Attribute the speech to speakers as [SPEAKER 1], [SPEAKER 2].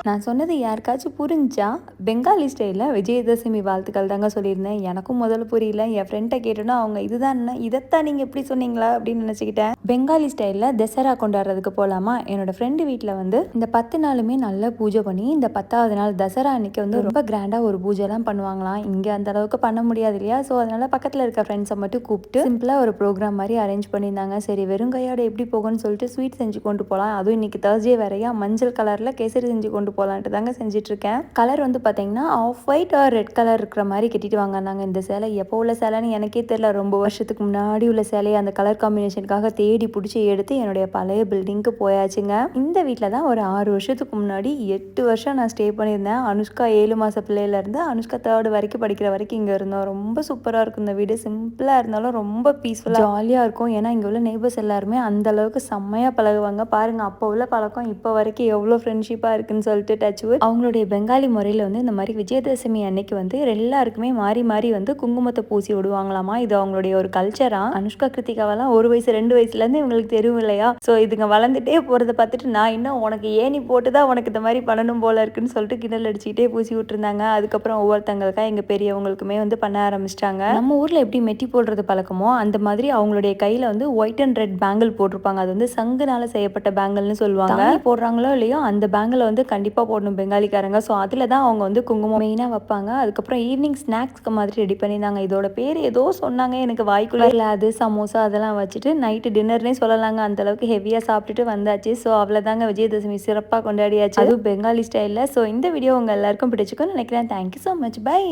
[SPEAKER 1] நான் சொன்னது யாருக்காச்சும் புரிஞ்சா? பெங்காலி ஸ்டைலில் விஜயதசமி வாழ்த்துக்கள் தாங்க சொல்லியிருந்தேன். எனக்கும் முதல்ல புரியல. என் ஃப்ரெண்ட்டை கேட்டோன்னா அவங்க இதுதான் இதைத்தான் நீங்கள் எப்படி சொன்னீங்களா அப்படின்னு நினச்சிக்கிட்டேன். பெங்காலி ஸ்டைலில் தசரா கொண்டாடுறதுக்கு போகலாமா? என்னோட ஃப்ரெண்டு வீட்டில் வந்து இந்த 10 நாளுமே நல்லா பூஜை பண்ணி இந்த 10வது நாள் தசரா அன்னைக்கு வந்து ரொம்ப கிராண்டாக ஒரு பூஜைலாம் பண்ணுவாங்களாம். இங்கே அந்த அளவுக்கு பண்ண முடியாது இல்லையா? ஸோ அதனால் பக்கத்தில் இருக்க ஃப்ரெண்ட்ஸை மட்டும் கூப்பிட்டு சிம்பிளாக ஒரு ப்ரோக்ராம் மாதிரி அரேஞ்ச் பண்ணியிருந்தாங்க. சரி வெறும் கையோட எப்படி போகும்னு சொல்லிட்டு ஸ்வீட் செஞ்சு கொண்டு போகலாம். அதுவும் இன்னைக்கு தேர்ஸ்டே வேறையா மஞ்சள் கலரில் கேசரி செஞ்சு கொண்டு போகலான்ட்டு தாங்க செஞ்சிட்ருக்கேன். கலர் வந்து பார்த்தீங்கன்னா off white or red colour இருக்கிற மாதிரி கட்டிட்டு வாங்கினாங்க. இந்த சேலை எப்போ உள்ள சேலைன்னு எனக்கே தெரியல. ரொம்ப வருஷத்துக்கு முன்னாடி உள்ள சேலையை அந்த கலர் காம்பினேஷனுக்காக தேடி பிடிச்சி எடுத்து என்னுடைய பழைய பில்டிங்க்கு போயாச்சுங்க. இந்த வீட்டில் தான் ஒரு 6 வருஷத்துக்கு முன்னாடி 8 வருஷம் நான் ஸ்டே பண்ணியிருந்தேன். அனுஷ்கா 7 மாத பிள்ளையிலேருந்து அனுஷ்கா 3rd வரைக்கும் படிக்கிற வரைக்கும் இங்கே இருந்தோம். ரொம்ப சூப்பராக இருக்கும் இந்த வீடு. சிம்பிளாக இருந்தாலும் ரொம்ப பீஸ்ஃபுல்லாக ஜாலியாக இருக்கும். ஏன்னா இங்கே உள்ள நெய்பர்ஸ் எல்லாருமே அந்த அளவுக்கு செம்மையாக பழகுவாங்க. பாருங்கள் அப்போ உள்ள பழக்கம் இப்போ வரைக்கும் எவ்வளோ ஃப்ரெண்ட்ஷிப்பாக இருக்குன்னு சொல்லிட்டு டச்வுட். அவங்களுடைய பெங்காலி முறையில் வந்து இந்த மாதிரி விஜயதசமி அன்னைக்கு வந்து எல்லாருக்குமே மாறி மாறி வந்து குங்குமத்தை பூசி விடுவாங்களாமா. இது அவங்களுடைய ஒரு கல்ச்சரா. அனுஷ்கா கிருத்திகாவெல்லாம் 1 வயசு 2 வயசுலேருந்து இவங்களுக்கு தெரியும் இல்லையா? ஸோ இதுங்க வளர்ந்துட்டே போகிறத பார்த்துட்டு நான் இன்னும் உனக்கு ஏணி போட்டு தான் உனக்கு இந்த மாதிரி பண்ணணும் போல இருக்குன்னு சொல்லிட்டு கிண்டல் அடிச்சுக்கிட்டே பூசி விட்டுருந்தாங்க. அதுக்கப்புறம் ஒவ்வொருத்தங்களுக்கா எங்கள் பெரியவங்களுக்குமே வந்து பண்ண ஆரம்பிச்சிட்டாங்க. நம்ம ஊரில் எப்படி மெட்டி போடுறது பழக்கமோ அந்த மாதிரி அவங்களுடைய கையில் வந்து ஒயிட் அண்ட் ரெட் பேங்கிள் போட்டிருப்பாங்க. அது வந்து சங்குனால செய்யப்பட்ட பேங்கிள்னு சொல்லுவாங்க. போடுறாங்களோ இல்லையோ அந்த பேங்கில் வந்து கண்டிப்பாக போடணும் பெங்காலிக்காரங்க. ஸோ அதில் தான் அவங்க வந்து குங்குமம் மெயினாக வைப்பாங்க. அதுக்கப்புறம் ஈவினிங் ஸ்நாக்ஸ்க்கு மாதிரி ரெடி பண்ணியிருந்தாங்க. இதோட பேர் ஏதோ சொன்னாங்க எனக்கு வாய்க்குள்ளே இல்லை. அது சமோசா அதெல்லாம் வச்சுட்டு நைட்டு டின்னர்னே சொல்லலாங்க. அந்தளவுக்கு ஹெவியாக சாப்பிட்டுட்டு வந்தாச்சு. ஸோ அவ்வளோதாங்க விஜயதசமி சிறப்பாக கொண்டாடியாச்சு. அதுவும் பெங்காலி ஸ்டைலில். ஸோ இந்த வீடியோ உங்கள் எல்லாருக்கும் பிடிச்சிக்கும்னு நினைக்கிறேன். Thank you so much. பை.